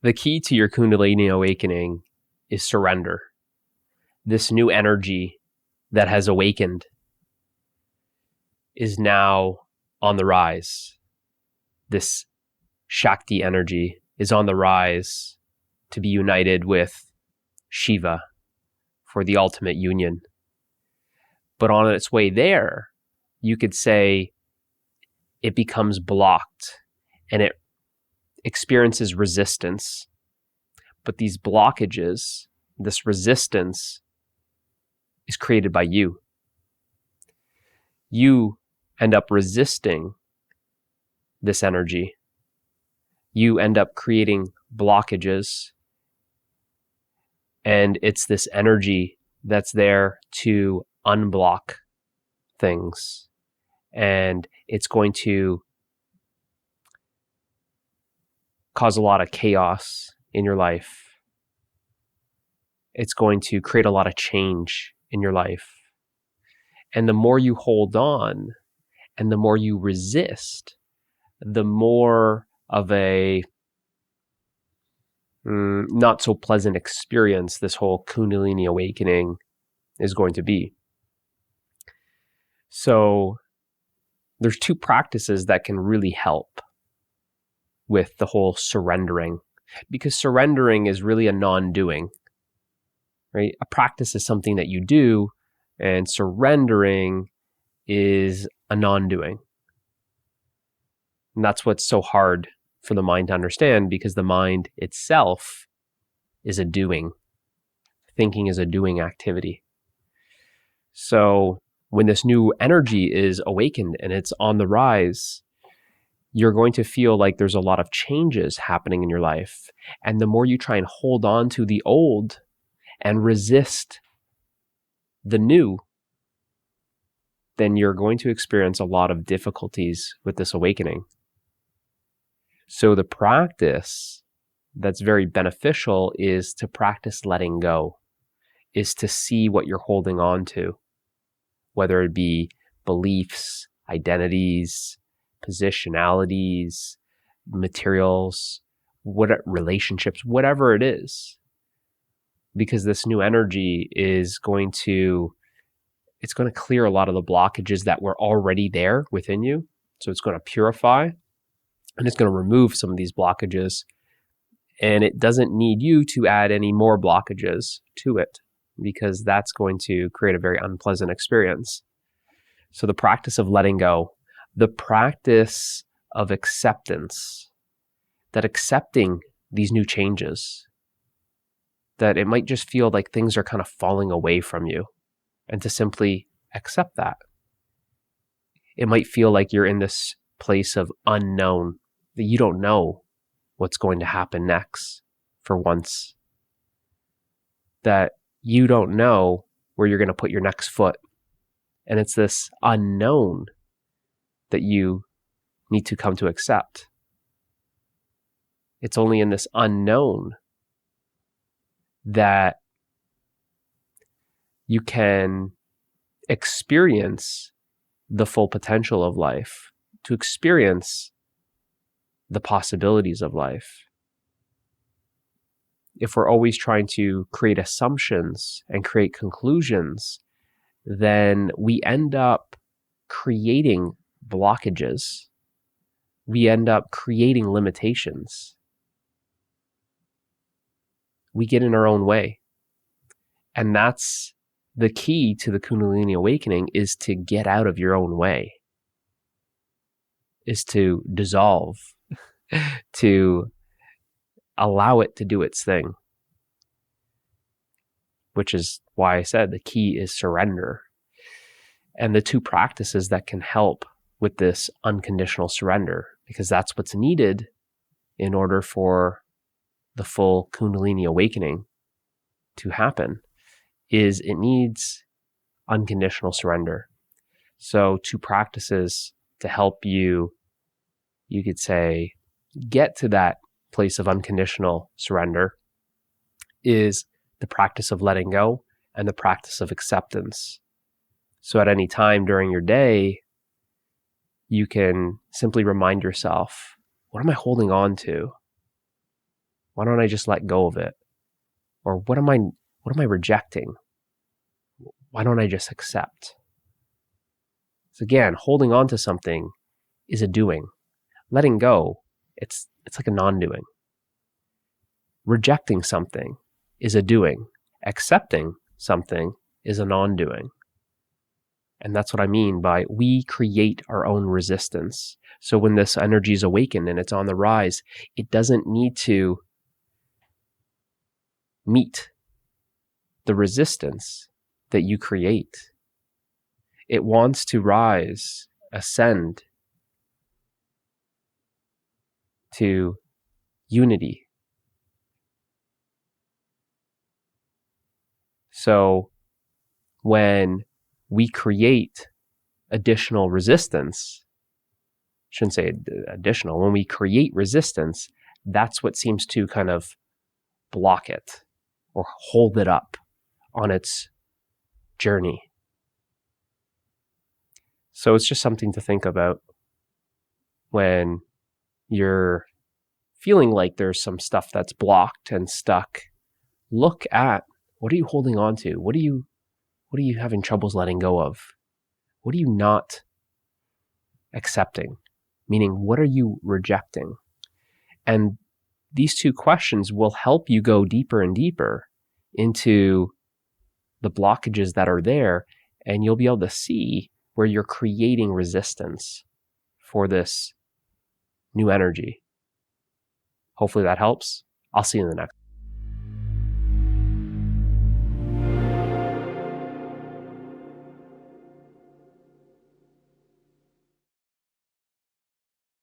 The key to your Kundalini awakening is surrender. This new energy that has awakened is now on the rise. This Shakti energy is on the rise to be united with Shiva for the ultimate union. But on its way there, you could say it becomes blocked and it experiences resistance. But these blockages, this resistance, is created by you. You end up resisting this energy. You end up creating blockages. And it's this energy that's there to unblock things. And it's going to cause a lot of chaos in your life. It's going to create a lot of change in your life. And the more you hold on and the more you resist, the more of a not so pleasant experience this whole Kundalini awakening is going to be. So there's two practices that can really help with the whole surrendering, because surrendering is really a non-doing, right? A practice is something that you do, and surrendering is a non-doing. And that's what's so hard for the mind to understand, because the mind itself is a doing. Thinking is a doing activity. So when this new energy is awakened and it's on the rise, you're going to feel like there's a lot of changes happening in your life. And the more you try and hold on to the old and resist the new, then you're going to experience a lot of difficulties with this awakening. So the practice that's very beneficial is to practice letting go, is to see what you're holding on to, whether it be beliefs, identities, positionalities, materials, relationships, whatever it is. Because this new energy is going to clear a lot of the blockages that were already there within you. So it's going to purify and it's going to remove some of these blockages. And it doesn't need you to add any more blockages to it, because that's going to create a very unpleasant experience. So the practice of letting go, the practice of acceptance, that accepting these new changes, that it might just feel like things are kind of falling away from you, and to simply accept that. It might feel like you're in this place of unknown, that you don't know what's going to happen next for once, that you don't know where you're going to put your next foot. And it's this unknown that you need to come to accept. It's only in this unknown that you can experience the full potential of life, to experience the possibilities of life. If we're always trying to create assumptions and create conclusions, then we end up creating blockages. We end up creating limitations. We get in our own way. And that's the key to the Kundalini awakening, is to get out of your own way, is to dissolve, to allow it to do its thing. Which is why I said the key is surrender. And the two practices that can help with this unconditional surrender, because that's what's needed in order for the full Kundalini awakening to happen, is it needs unconditional surrender. So two practices to help you could say, get to that place of unconditional surrender is the practice of letting go and the practice of acceptance. So at any time during your day, you can simply remind yourself, what am I holding on to? Why don't I just let go of it? Or what am I rejecting? Why don't I just accept? So again, holding on to something is a doing. Letting go, it's like a non-doing. Rejecting something is a doing. Accepting something is a non-doing. And that's what I mean by we create our own resistance. So when this energy is awakened and it's on the rise, it doesn't need to meet the resistance that you create. It wants to rise, ascend to unity. So when we create additional resistance, shouldn't say additional, when we create resistance, that's what seems to kind of block it or hold it up on its journey. So it's just something to think about when you're feeling like there's some stuff that's blocked and stuck. Look at, what are you holding on to? What are you having troubles letting go of? What are you not accepting? Meaning, what are you rejecting? And these two questions will help you go deeper and deeper into the blockages that are there, and you'll be able to see where you're creating resistance for this new energy. Hopefully that helps. I'll see you in the next.